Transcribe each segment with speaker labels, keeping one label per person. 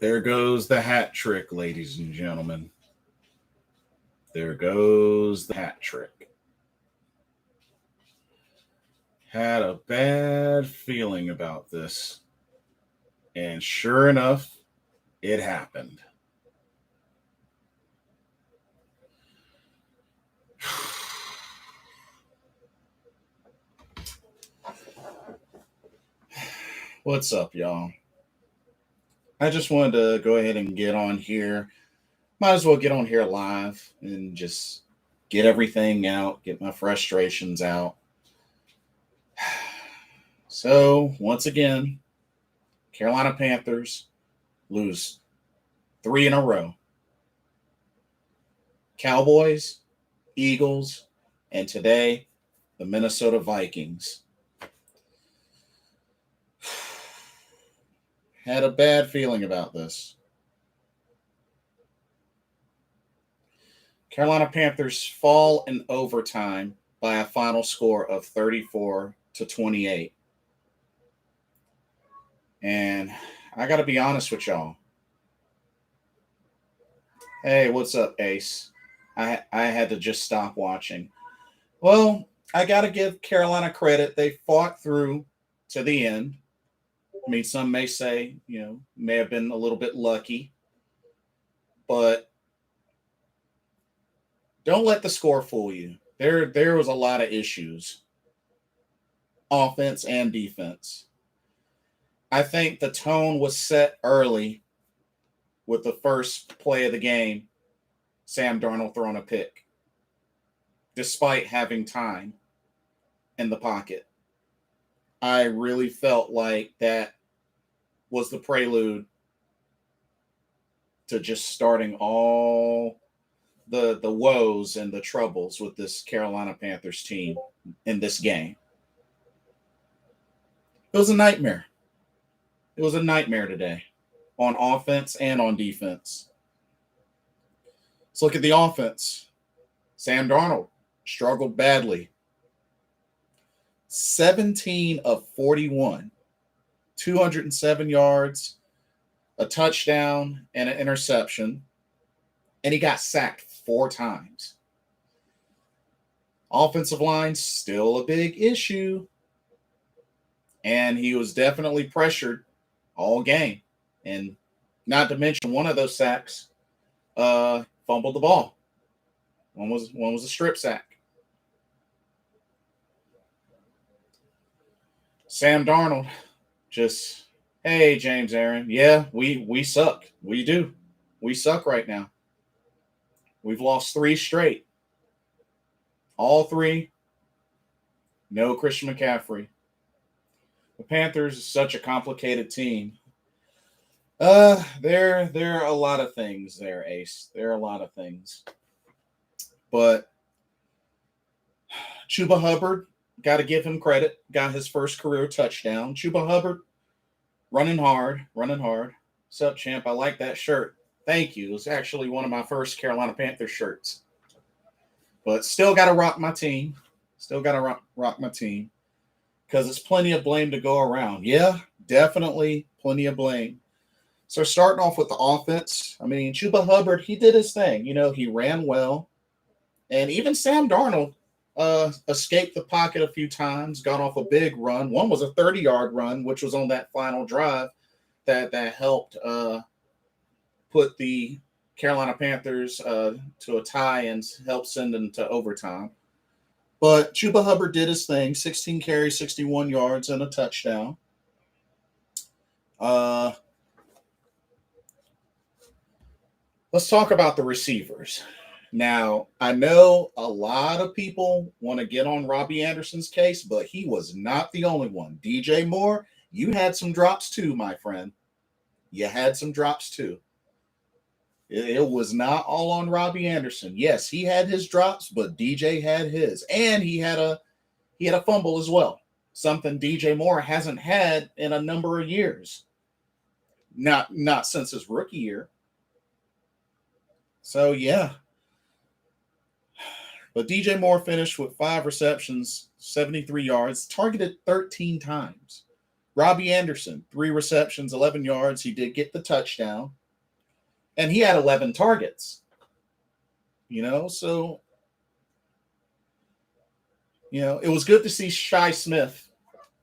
Speaker 1: There goes the hat trick, ladies and gentlemen. There goes the hat trick. Had a bad feeling about this. And sure enough, it happened. What's up, y'all? I just wanted to go ahead and get on here. Might as well get on here live and just get everything out, get my frustrations out. So, once again, Carolina Panthers lose 3 in a row. Cowboys, Eagles, and today, the Minnesota Vikings. Had a bad feeling about this. Carolina Panthers fall in overtime by a final score of 34-28. And I got to be honest with y'all. Hey, what's up, Ace? I had to just stop watching. Well, I got to give Carolina credit. They fought through to the end. I mean, some may say, may have been a little bit lucky. But don't let the score fool you. There was a lot of issues, offense and defense. I think the tone was set early with the first play of the game, Sam Darnold throwing a pick, despite having time in the pocket. I really felt like that was the prelude to just starting all the woes and the troubles with this Carolina Panthers team in this game. It was a nightmare. It was a nightmare today on offense and on defense. Let's look at the offense. Sam Darnold struggled badly. 17 of 41, 207 yards, a touchdown, and an interception. And he got sacked 4 times. Offensive line, still a big issue. And he was definitely pressured all game. And not to mention one of those sacks fumbled the ball. One was a strip sack. Sam Darnold just, hey, James Aaron. Yeah, we suck. We do. We suck right now. We've lost 3 straight. All 3. No Christian McCaffrey. The Panthers is such a complicated team. There are a lot of things there, Ace. There are a lot of things. But Chuba Hubbard, got to give him credit. Got his first career touchdown. Chuba Hubbard, running hard. What's up, champ? I like that shirt. Thank you. It's actually one of my first Carolina Panthers shirts. But still got to rock my team. Rock my team. Because it's plenty of blame to go around. Yeah, definitely plenty of blame. So starting off with the offense, I mean, Chuba Hubbard, he did his thing. He ran well. And even Sam Darnold escaped the pocket a few times, got off a big run. One was a 30-yard run, which was on that final drive that helped put the Carolina Panthers to a tie and helped send them to overtime. But Chuba Hubbard did his thing, 16 carries, 61 yards, and a touchdown. Let's talk about the receivers. Now, I know a lot of people want to get on Robbie Anderson's case, but he was not the only one. DJ Moore, you had some drops too, my friend. You had some drops too. It was not all on Robbie Anderson. Yes, he had his drops, but DJ had his. And he had a fumble as well. Something DJ Moore hasn't had in a number of years. Not since his rookie year. So, yeah. But DJ Moore finished with 5 receptions, 73 yards, targeted 13 times. Robbie Anderson, 3 receptions, 11 yards. He did get the touchdown. And he had 11 targets. So, it was good to see Shi Smith.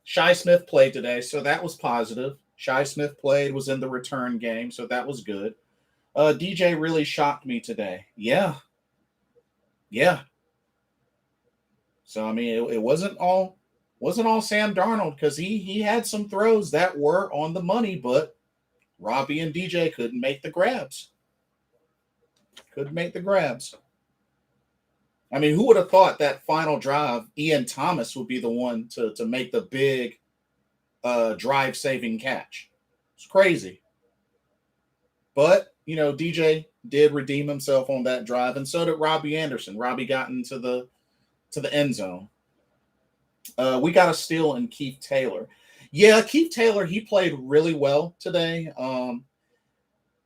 Speaker 1: Shi Smith played today, so that was positive. Shi Smith played, was in the return game, so that was good. DJ really shocked me today. Yeah. So, I mean, it wasn't all Sam Darnold, because he had some throws that were on the money, but Robbie and DJ couldn't make the grabs. I mean, who would have thought that final drive, Ian Thomas would be the one to make the big drive-saving catch? It's crazy. But, DJ did redeem himself on that drive, and so did Robbie Anderson. Robbie got into the end zone. We got a steal in Keith Taylor. Yeah, Keith Taylor, he played really well today.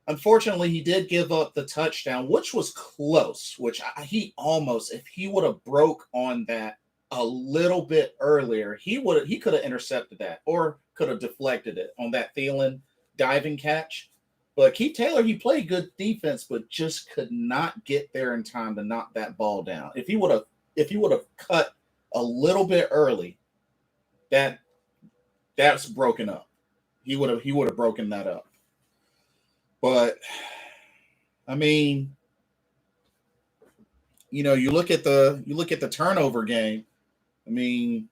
Speaker 1: Unfortunately, he did give up the touchdown, which was close, he almost, if he would have broke on that a little bit earlier, he could have intercepted that or could have deflected it on that Thielen diving catch. But Keith Taylor, he played good defense, but just could not get there in time to knock that ball down. If he would have cut a little bit early, that's broken up. He would have broken that up. But I mean, you look at the turnover game. I mean,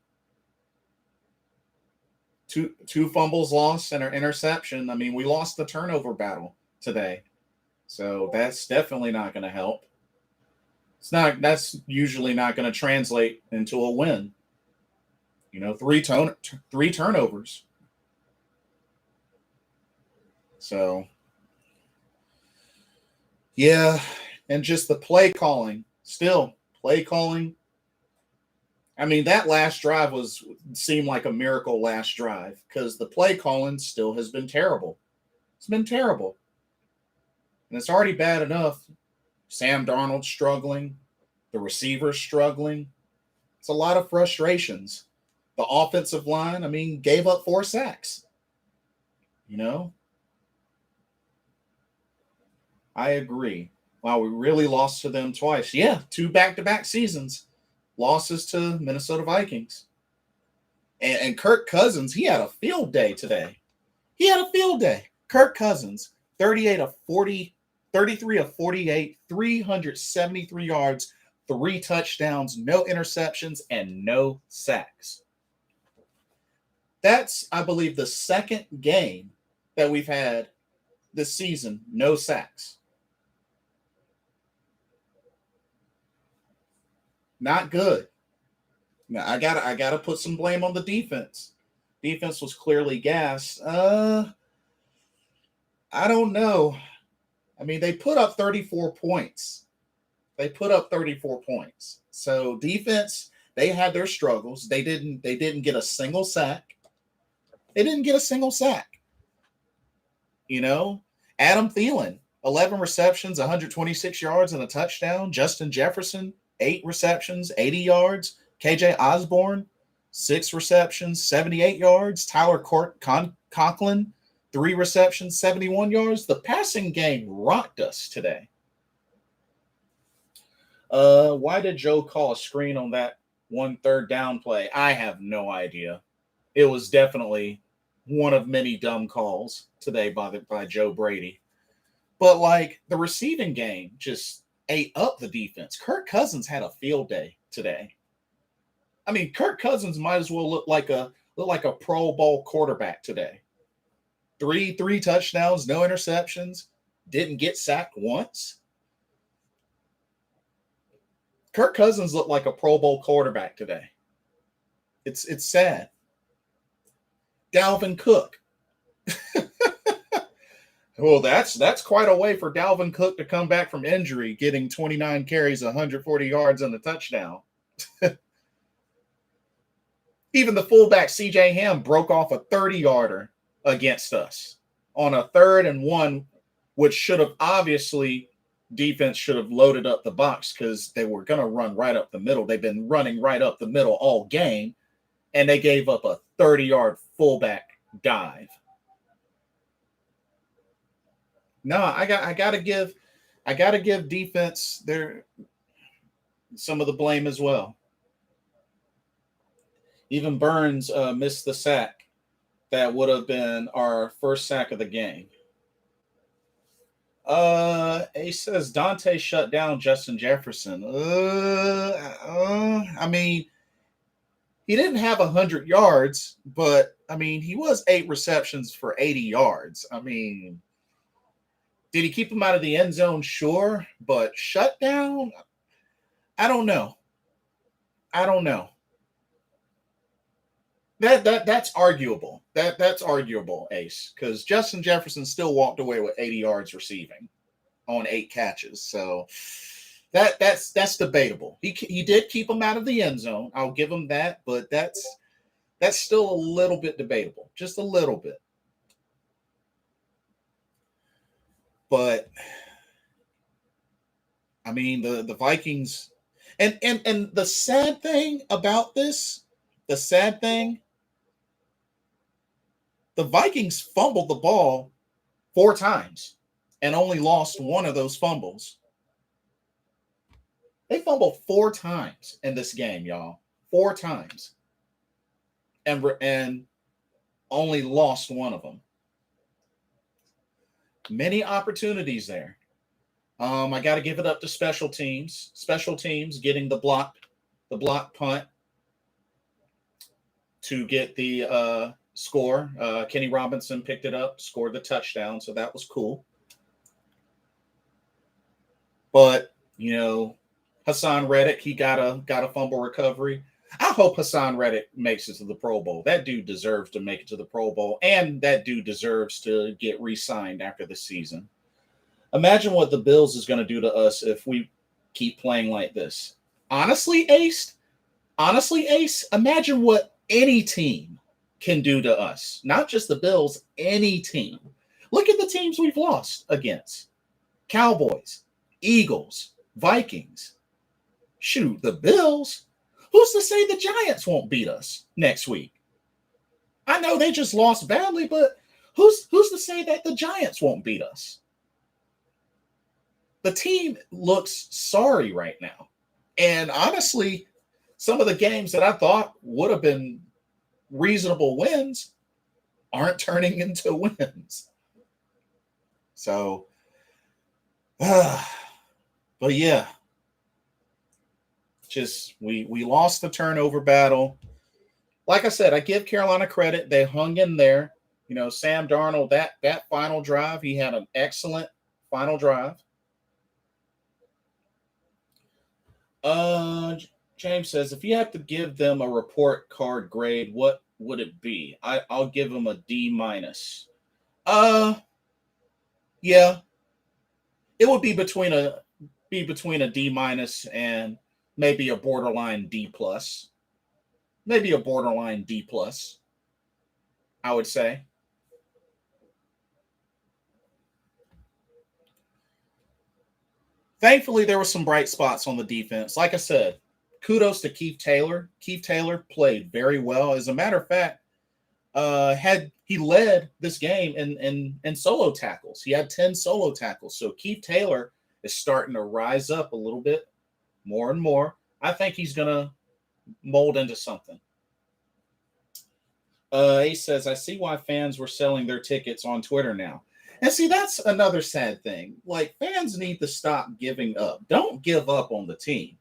Speaker 1: two fumbles lost and an interception. I mean, we lost the turnover battle today. So that's definitely not going to help. That's usually not going to translate into a win. 3 turnovers. So, yeah, and just the play calling. I mean, that last drive seemed like a miracle last drive, because the play calling still has been terrible. It's been terrible. And it's already bad enough. Sam Darnold struggling, the receivers struggling. It's a lot of frustrations. The offensive line, I mean, gave up 4 sacks. I agree. Wow, we really lost to them twice. Yeah, 2 back-to-back seasons. Losses to Minnesota Vikings. And Kirk Cousins, he had a field day today. Kirk Cousins, 33 of 48, 373 yards, 3 touchdowns, no interceptions, and no sacks. That's, I believe, the second game that we've had this season, no sacks. Not good. Now, I gotta put some blame on the defense. Defense was clearly gassed. I don't know. I mean, they put up 34 points. So defense, they had their struggles. They didn't get a single sack. Adam Thielen, 11 receptions, 126 yards, and a touchdown. Justin Jefferson, 8 receptions, 80 yards. KJ Osborne, 6 receptions, 78 yards. Tyler Conklin, 3 receptions, 71 yards. The passing game rocked us today. Why did Joe call a screen on that 1 third down play? I have no idea. It was definitely one of many dumb calls today by Joe Brady. But, the receiving game just ate up the defense. Kirk Cousins had a field day today. I mean, Kirk Cousins might as well look like a Pro Bowl quarterback today. 3 touchdowns, no interceptions, didn't get sacked once. Kirk Cousins looked like a Pro Bowl quarterback today. It's sad. Dalvin Cook. Well, that's quite a way for Dalvin Cook to come back from injury, getting 29 carries, 140 yards, and a touchdown. Even the fullback, C.J. Ham, broke off a 30-yarder against us on a 3rd and 1, which should have obviously defense should have loaded up the box because they were going to run right up the middle. They've been running right up the middle all game, and they gave up a 30-yard fullback dive. No, I gotta give defense their some of the blame as well. Even Burns missed the sack that would have been our first sack of the game. He says Dante shut down Justin Jefferson. I mean, he didn't have 100 yards, but I mean, he was 8 receptions for 80 yards. I mean, did he keep him out of the end zone? Sure, but shut down? I don't know. I don't know. That's arguable. That's arguable, Ace, because Justin Jefferson still walked away with 80 yards receiving on 8 catches. So that's debatable. He did keep him out of the end zone. I'll give him that, but that's still a little bit debatable, just a little bit. But I mean, the Vikings, and the sad thing about this, the sad thing, the Vikings fumbled the ball 4 times and only lost one of those fumbles. They fumbled 4 times in this game, y'all. 4 times. And only lost one of them. Many opportunities there. I got to give it up to special teams. Special teams getting the block punt to get the score. Kenny Robinson picked it up, scored the touchdown, so that was cool. But you know, Hassan Reddick, he got a fumble recovery. I hope Hassan Reddick makes it to the Pro Bowl. That dude deserves to make it to the Pro Bowl, and that dude deserves to get re-signed after the season. Imagine what the Bills is going to do to us if we keep playing like this. Honestly, Ace, imagine what any team can do to us. Not just the Bills, any team. Look at the teams we've lost against. Cowboys, Eagles, Vikings. Shoot, the Bills. Who's to say the Giants won't beat us next week? I know they just lost badly, but who's to say that the Giants won't beat us? The team looks sorry right now. And honestly, some of the games that I thought would have been reasonable wins aren't turning into wins. So, but yeah, just we lost the turnover battle. Like I said, I give Carolina credit. They hung in there. You know, Sam Darnold, that final drive, he had an excellent final drive. James says, if you have to give them a report card grade, what would it be? I'll give them a D minus. Yeah, it would be between a D minus and maybe a borderline D plus. Maybe a borderline D plus, I would say. Thankfully, there were some bright spots on the defense. Like I said, kudos to Keith Taylor. Keith Taylor played very well. As a matter of fact, he led this game in solo tackles. He had 10 solo tackles. So Keith Taylor is starting to rise up a little bit more and more. I think he's going to mold into something. He says, I see why fans were selling their tickets on Twitter now. And see, that's another sad thing. Like, fans need to stop giving up. Don't give up on the team.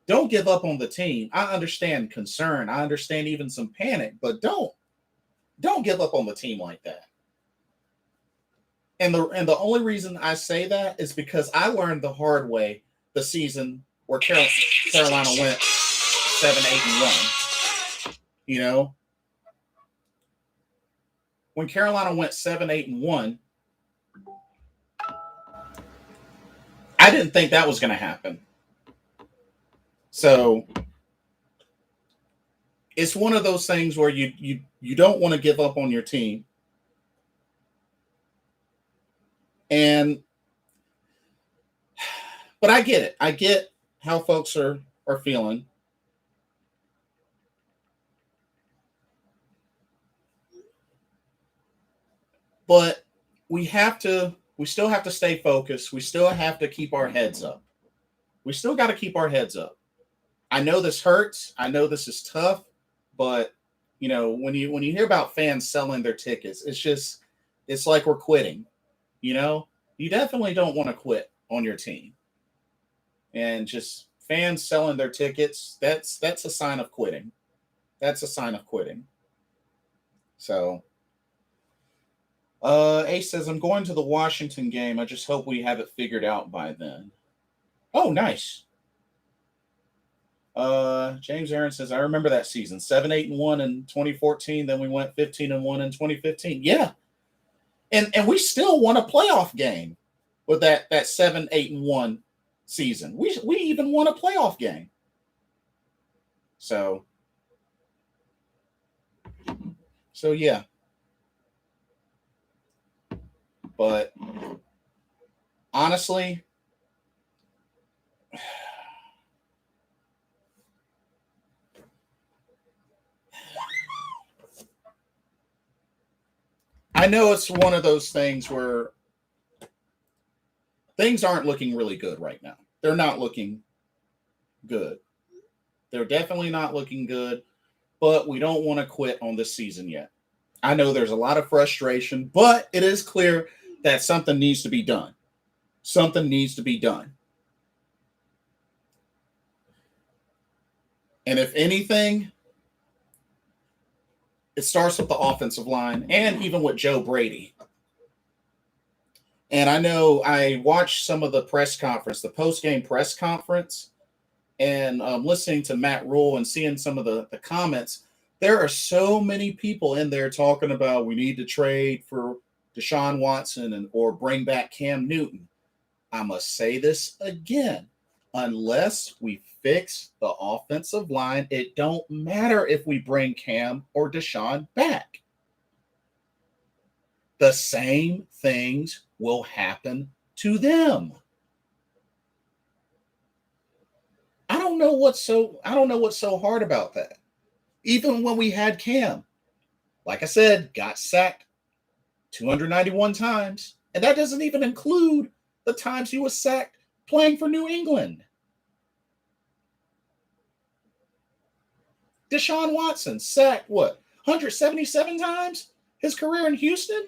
Speaker 1: Don't give up on the team. I understand concern. I understand even some panic, but don't give up on the team like that. And the only reason I say that is because I learned the hard way the season where Carolina went 7-8-1. You know, when Carolina went 7-8-1, I didn't think that was going to happen. So it's one of those things where you don't want to give up on your team. But I get it. I get how folks are feeling. But we still have to stay focused. We still have to keep our heads up. We still got to keep our heads up. I know this hurts. I know this is tough, but when you hear about fans selling their tickets, it's like we're quitting. You know, you definitely don't want to quit on your team, and just fans selling their tickets. That's a sign of quitting. That's a sign of quitting. So, Ace says I'm going to the Washington game. I just hope we have it figured out by then. Oh, nice. James Aaron says, I remember that season, 7-8-1 in 2014. Then we went 15-1 in 2015. Yeah, and we still won a playoff game with that 7-8-1 season. We even won a playoff game. So yeah, but honestly, I know it's one of those things where things aren't looking really good right now. They're not looking good. They're definitely not looking good, but we don't want to quit on this season yet. I know there's a lot of frustration, but it is clear that something needs to be done. Something needs to be done. And if anything, it starts with the offensive line and even with Joe Brady. And I know I watched some of the press conference, the post-game press conference, and listening to Matt Rule and seeing some of the comments. There are so many people in there talking about we need to trade for Deshaun Watson or bring back Cam Newton. I must say this again. Unless we fix the offensive line, it don't matter if we bring Cam or Deshaun back. The same things will happen to them. I don't know what's so hard about that. Even when we had Cam, like I said, got sacked 291 times, and that doesn't even include the times he was sacked playing for New England. Deshaun Watson sacked what? 177 times his career in Houston?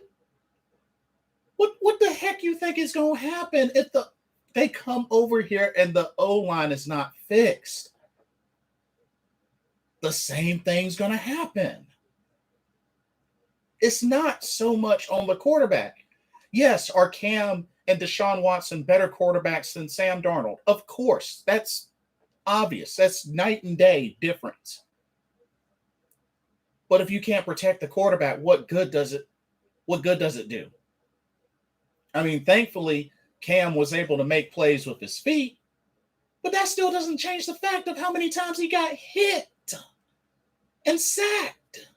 Speaker 1: What the heck you think is going to happen if they come over here and the O-line is not fixed? The same thing's going to happen. It's not so much on the quarterback. Yes, are Cam and Deshaun Watson better quarterbacks than Sam Darnold? Of course. That's obvious. That's night and day difference. But if you can't protect the quarterback, what good does it do? I mean, thankfully, Cam was able to make plays with his feet, but that still doesn't change the fact of how many times he got hit and sacked.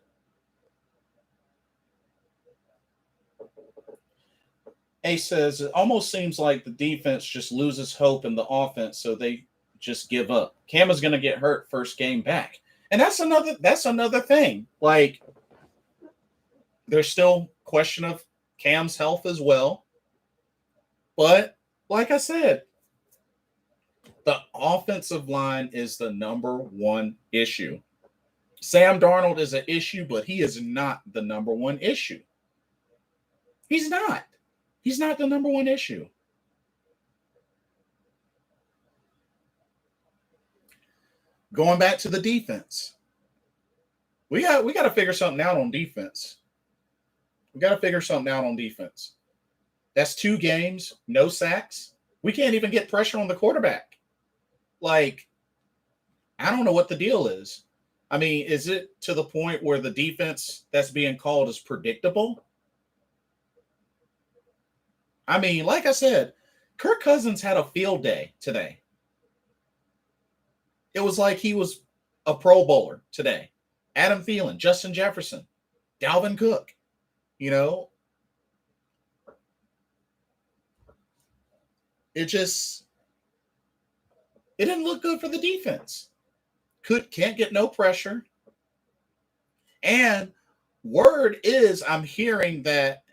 Speaker 1: Ace says it almost seems like the defense just loses hope in the offense, so they just give up. Cam is going to get hurt first game back, and that's another thing. Like, there's still question of Cam's health as well, but like I said, the offensive line is the number one issue. Sam Darnold is an issue, but he is not the number one issue. He's not. He's not the number one issue. Going back to the defense, we got to figure something out on defense. We got to figure something out on defense. That's 2 games, no sacks. We can't even get pressure on the quarterback. Like, I don't know what the deal is. I mean, is it to the point where the defense that's being called is predictable? I mean, like I said, Kirk Cousins had a field day today. It was like he was a Pro Bowler today. Adam Thielen, Justin Jefferson, Dalvin Cook, you know, it didn't look good for the defense. Can't get no pressure. And word is I'm hearing that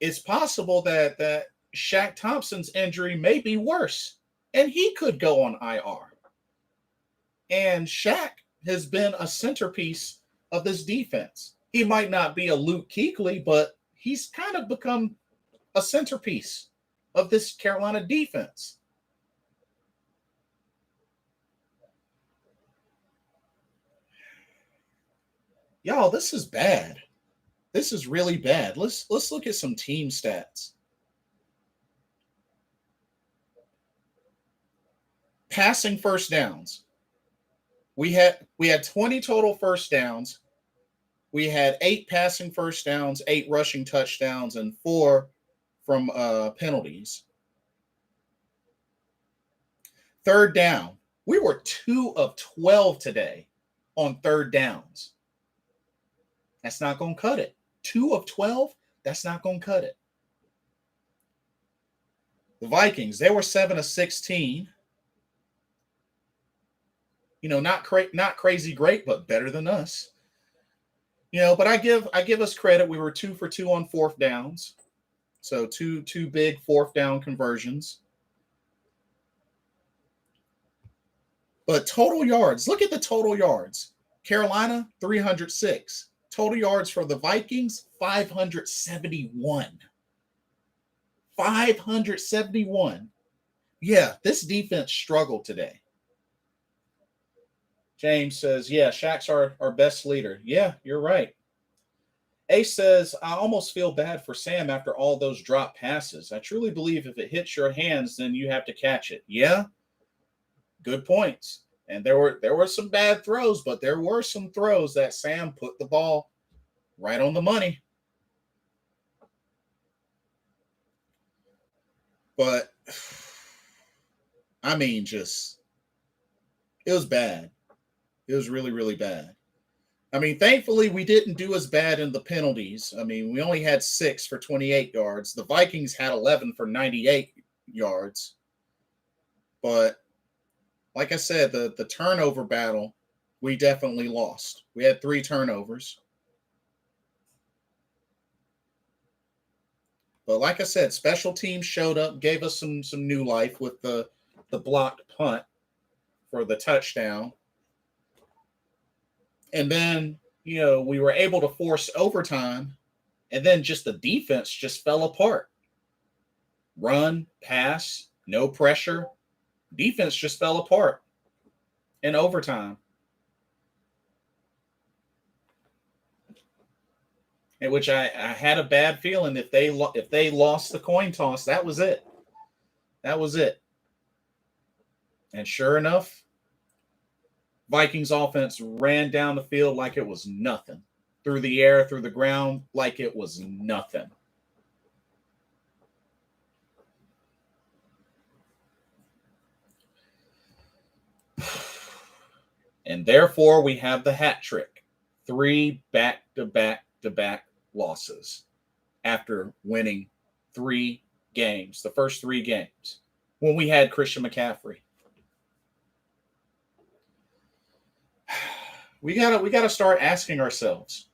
Speaker 1: it's possible that Shaq Thompson's injury may be worse, and he could go on IR. And Shaq has been a centerpiece of this defense. He might not be a Luke Kuechly, but he's kind of become a centerpiece of this Carolina defense. Y'all, this is bad. This is really bad. Let's look at some team stats. Passing first downs. We had 20 total first downs. We had 8 passing first downs, 8 rushing touchdowns, and 4 from penalties. Third down. We were 2 of 12 today on third downs. That's not going to cut it. 2 of 12, that's not going to cut it. The Vikings, they were 7 of 16. Not crazy great, but better than us. But I give us credit. We were 2 for 2 on fourth downs. So two big fourth down conversions. But total yards, look at the total yards. Carolina, 306. Total yards for the Vikings, 571. 571. Yeah, this defense struggled today. James says, yeah, Shaq's our best leader. Yeah, you're right. Ace says, I almost feel bad for Sam after all those drop passes. I truly believe if it hits your hands, then you have to catch it. Yeah, good points. And there were some bad throws, but there were some throws that Sam put the ball right on the money. But, I mean, it was bad. It was really, really bad. I mean, thankfully, we didn't do as bad in the penalties. I mean, we only had 6 for 28 yards. The Vikings had 11 for 98 yards. But, like I said, the turnover battle, we definitely lost. We had 3 turnovers. But like I said, special teams showed up, gave us some new life with the blocked punt for the touchdown. And then, we were able to force overtime, and then just the defense just fell apart. Run, pass, no pressure. Defense just fell apart in overtime. In which I had a bad feeling if they lost the coin toss, that was it. That was it. And sure enough, Vikings offense ran down the field like it was nothing. Through the air, through the ground, like it was nothing. And therefore, we have the hat trick. 3 back-to-back losses after winning 3 games, the first 3 games, when we had Christian McCaffrey. We gotta start asking ourselves,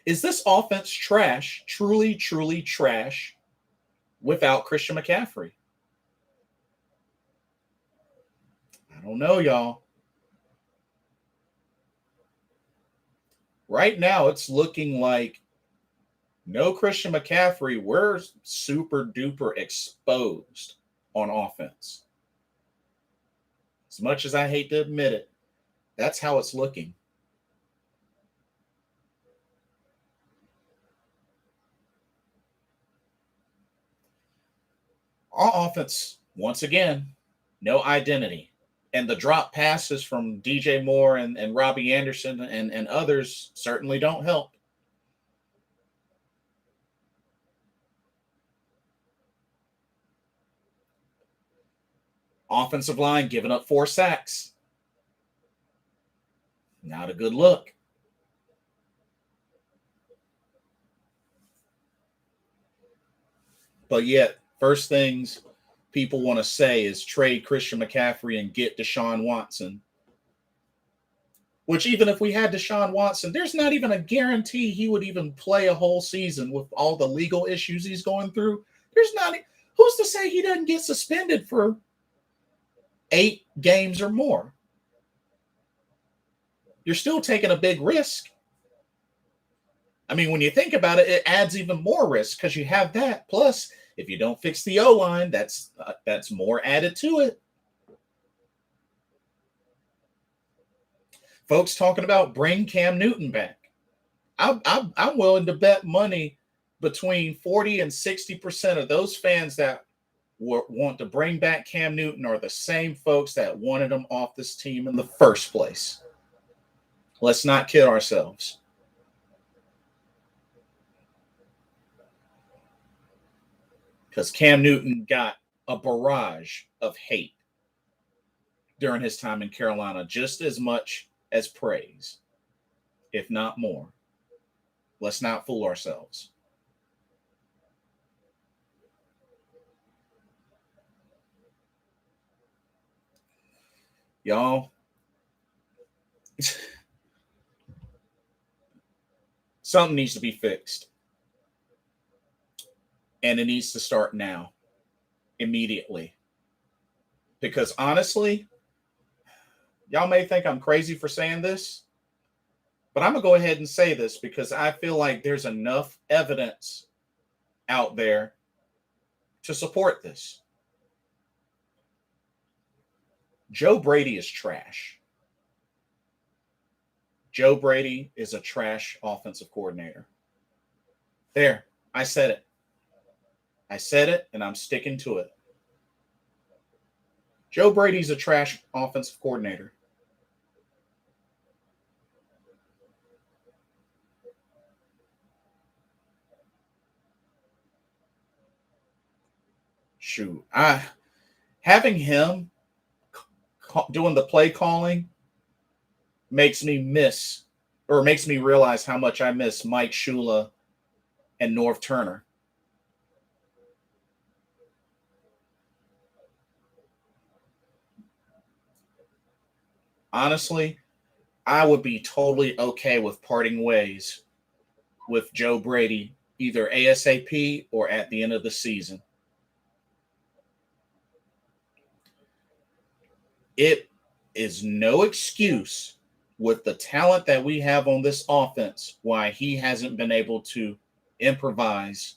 Speaker 1: is this offense trash, truly, truly trash, without Christian McCaffrey? I don't know, y'all. Right now, it's looking like no Christian McCaffrey. We're super duper exposed on offense. As much as I hate to admit it, that's how it's looking. Our offense, once again, no identity. And the drop passes from DJ Moore and Robbie Anderson and others certainly don't help. Offensive line giving up 4 sacks. Not a good look. But yet, first things people want to say is trade Christian McCaffrey and get Deshaun Watson. Which even if we had Deshaun Watson, there's not even a guarantee he would even play a whole season with all the legal issues he's going through. There's not. Who's to say he doesn't get suspended for 8 games or more? You're still taking a big risk. I mean, when you think about it, it adds even more risk because you have that. Plus, if you don't fix the O line, that's more added to it. Folks talking about bring Cam Newton back. I'm willing to bet money between 40 and 60% of those fans that want to bring back Cam Newton are the same folks that wanted him off this team in the first place. Let's not kid ourselves. Because Cam Newton got a barrage of hate during his time in Carolina, just as much as praise, if not more. Let's not fool ourselves. Y'all, something needs to be fixed. And it needs to start now, immediately. Because honestly, y'all may think I'm crazy for saying this, but I'm going to go ahead and say this because I feel like there's enough evidence out there to support this. Joe Brady is trash. Joe Brady is a trash offensive coordinator. There, I said it. I said it, and I'm sticking to it. Joe Brady's a trash offensive coordinator. Shoot, having him doing the play calling makes me realize how much I miss Mike Shula and Norv Turner. Honestly, I would be totally okay with parting ways with Joe Brady either ASAP or at the end of the season. It is no excuse with the talent that we have on this offense why he hasn't been able to improvise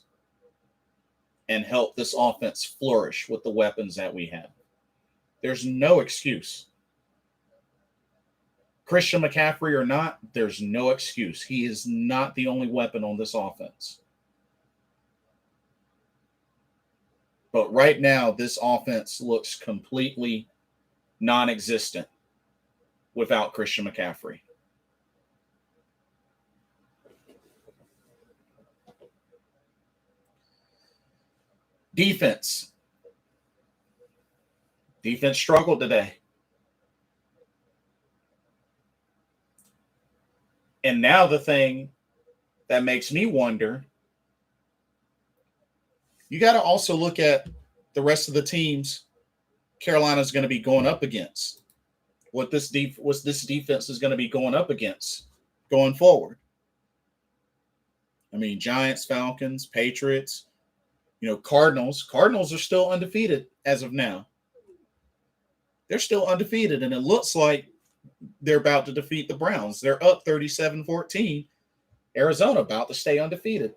Speaker 1: and help this offense flourish with the weapons that we have. There's no excuse. Christian McCaffrey or not, there's no excuse. He is not the only weapon on this offense. But right now, this offense looks completely non-existent without Christian McCaffrey. Defense. Defense struggled today. And now the thing that makes me wonder, you got to also look at the rest of the teams Carolina's going to be going up against. What this defense is going to be going up against going forward. I mean, Giants, Falcons, Patriots, Cardinals. Cardinals are still undefeated as of now. They're still undefeated, and it looks like they're about to defeat the Browns. They're up 37-14. Arizona about to stay undefeated.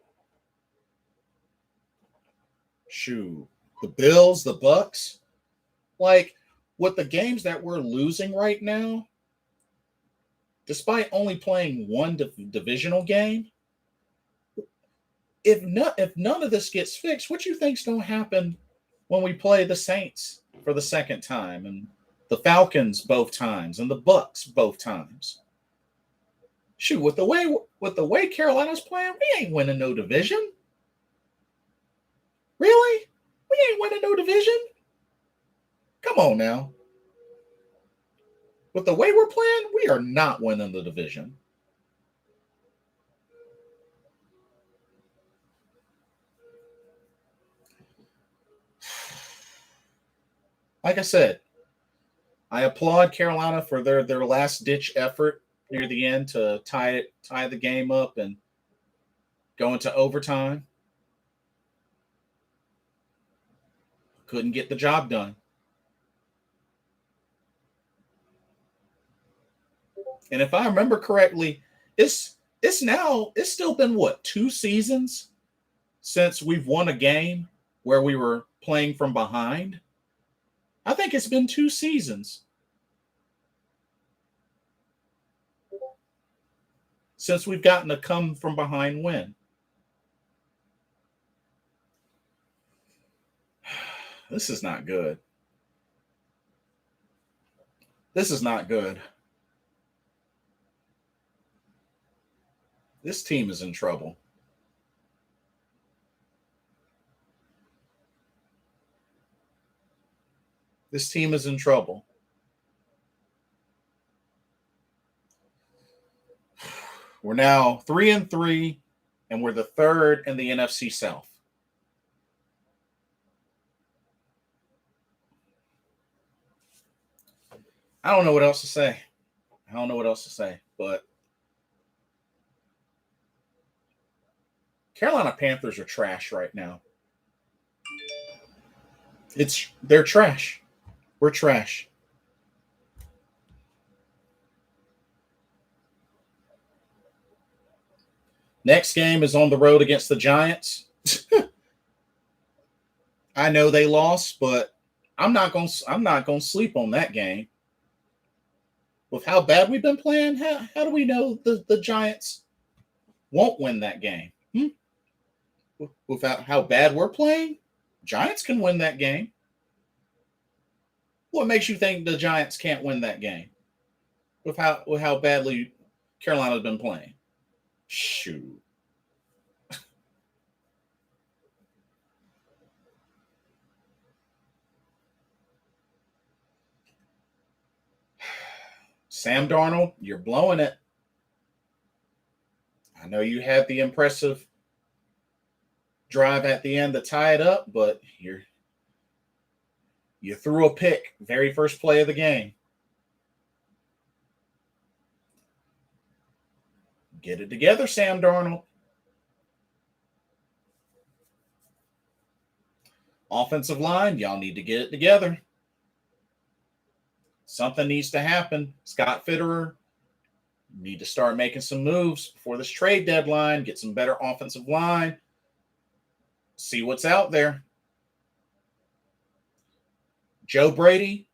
Speaker 1: Shoot. The Bills, the Bucks. Like, with the games that we're losing right now, despite only playing one divisional game, if none of this gets fixed, what you think's going to happen when we play the Saints for the second time and the Falcons both times and the Bucks both times? Shoot, with the way Carolina's playing, we ain't winning no division. Really? We ain't winning no division? Come on now. With the way we're playing, we are not winning the division. Like I said, I applaud Carolina for their last-ditch effort near the end to tie the game up and go into overtime. Couldn't get the job done. And if I remember correctly, it's still been what, 2 seasons since we've won a game where we were playing from behind. I think it's been 2 seasons since we've gotten a come from behind win. This is not good. This is not good. This team is in trouble. This team is in trouble. We're now 3-3, and we're the third in the NFC South. I don't know what else to say. But Carolina Panthers are trash right now. They're trash. We're trash. Next game is on the road against the Giants. I know they lost, but I'm not going to sleep on that game. With how bad we've been playing, how do we know the Giants won't win that game? Without how bad we're playing, Giants can win that game. What makes you think the Giants can't win that game? With how badly Carolina's been playing? Shoot. Sam Darnold, you're blowing it. I know you had the impressive drive at the end to tie it up, but you threw a pick very first play of the game. Get it together, Sam Darnold. Offensive line, y'all need to get it together. Something needs to happen. Scott Fitterer, need to start making some moves before this trade deadline, get some better offensive line, see what's out there. Joe Brady,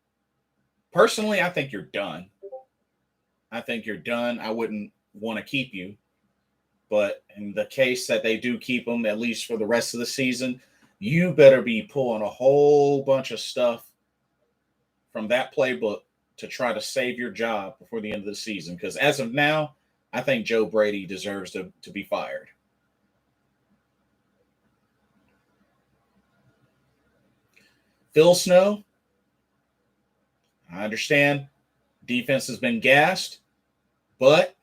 Speaker 1: personally, I think you're done. I wouldn't want to keep you. But in the case that they do keep him, at least for the rest of the season, you better be pulling a whole bunch of stuff from that playbook to try to save your job before the end of the season. Because as of now, I think Joe Brady deserves to be fired. Phil Snow, I understand defense has been gassed, but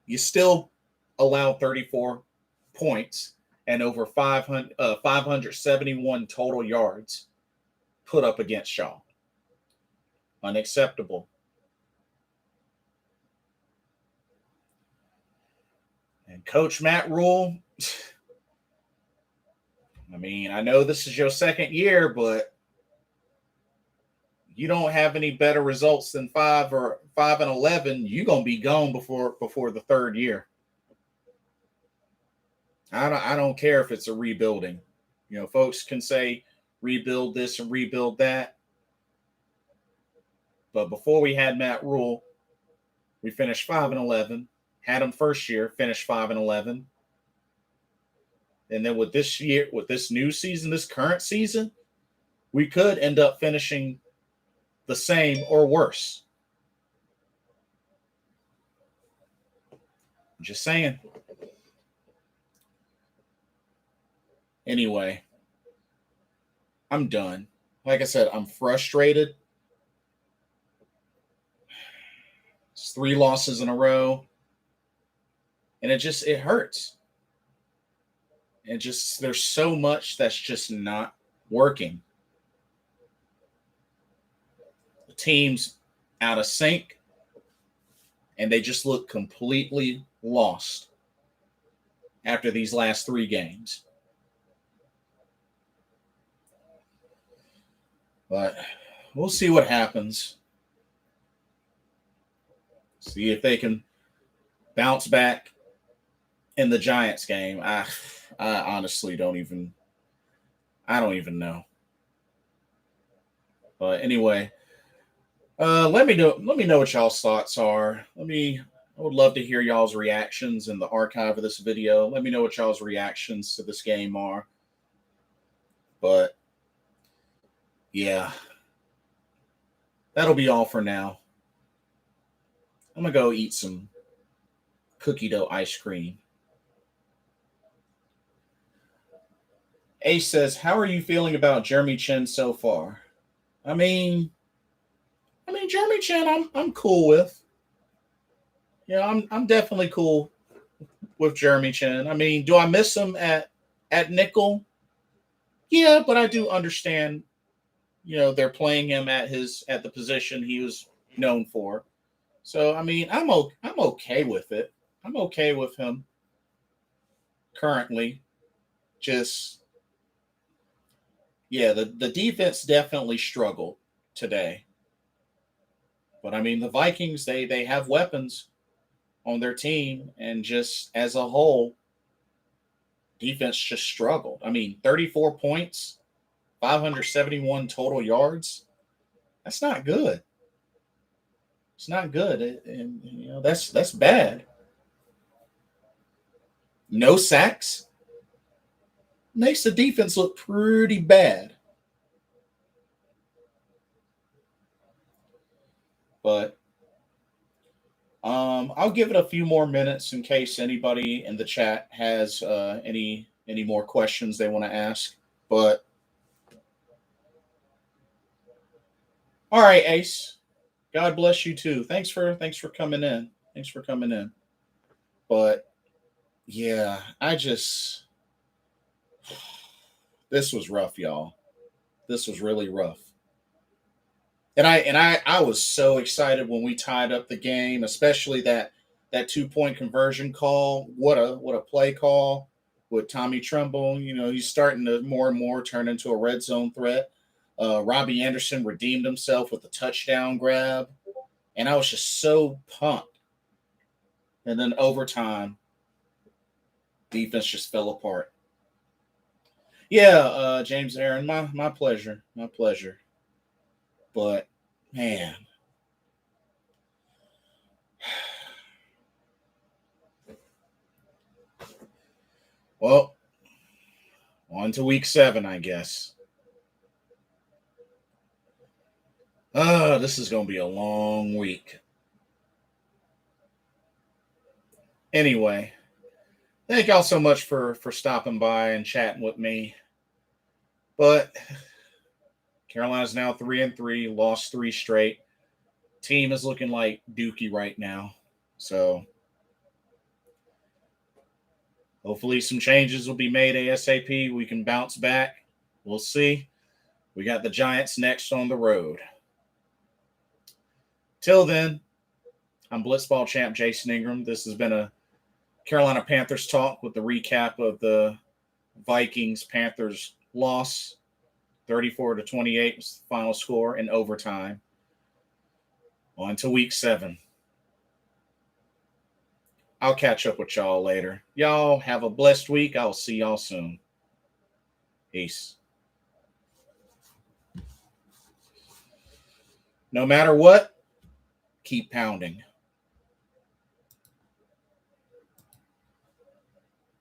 Speaker 1: you still allow 34 points and over 571 total yards put up against Shaw. Unacceptable. And Coach Matt Rule, I mean, I know this is your second year, but you don't have any better results than 5-11. You're gonna be gone before the third year. I don't care if it's a rebuilding. Folks can say rebuild this and rebuild that. But before we had Matt Rule, we finished 5-11. Had him first year, finished 5-11. And then with this new season, this current season, we could end up finishing the same or worse. I'm just saying. Anyway, I'm done. Like I said, I'm frustrated. It's 3 losses in a row. And it hurts. There's so much that's just not working. The team's out of sync. and they just look completely lost after these last 3 games. But we'll see what happens. See if they can bounce back in the Giants game. I honestly don't even know. But anyway, let me know what y'all's thoughts are. I would love to hear y'all's reactions in the archive of this video. Let me know what y'all's reactions to this game are. But yeah, that'll be all for now. I'm gonna go eat some cookie dough ice cream. Ace says, "How are you feeling about Jeremy Chin so far?" I mean, Jeremy Chin, I'm cool with. Yeah, I'm definitely cool with Jeremy Chin. I mean, do I miss him at nickel? Yeah, but I do understand. They're playing him at the position he was known for. So I mean, I'm okay with it. I'm okay with him currently. Just yeah, the defense definitely struggled today. But I mean, the Vikings they have weapons on their team, and just as a whole, defense just struggled. I mean, 34 points, 571 total yards. That's not good. It's not good, and that's bad. No sacks makes the defense look pretty bad. But I'll give it a few more minutes in case anybody in the chat has any more questions they want to ask. But all right, Ace. God bless you too. Thanks for coming in. Thanks for coming in. But yeah, this was rough, y'all. This was really rough. And I was so excited when we tied up the game, especially that 2-point conversion call. What a play call with Tommy Tremble. He's starting to more and more turn into a red zone threat. Robbie Anderson redeemed himself with a touchdown grab, and I was just so pumped. And then overtime, defense just fell apart. Yeah, James Aaron, my pleasure, my pleasure. But man, well, on to week 7, I guess. This is going to be a long week. Anyway, thank y'all so much for stopping by and chatting with me. But Carolina's now 3-3, lost 3 straight. Team is looking like Dookie right now. So hopefully some changes will be made ASAP. We can bounce back. We'll see. We got the Giants next on the road. Till then, I'm Blitzball champ Jason Ingram. This has been a Carolina Panthers talk with the recap of the Vikings Panthers loss. 34-28 was the final score in overtime. On to week 7. I'll catch up with y'all later. Y'all have a blessed week. I'll see y'all soon. Peace. No matter what, keep pounding.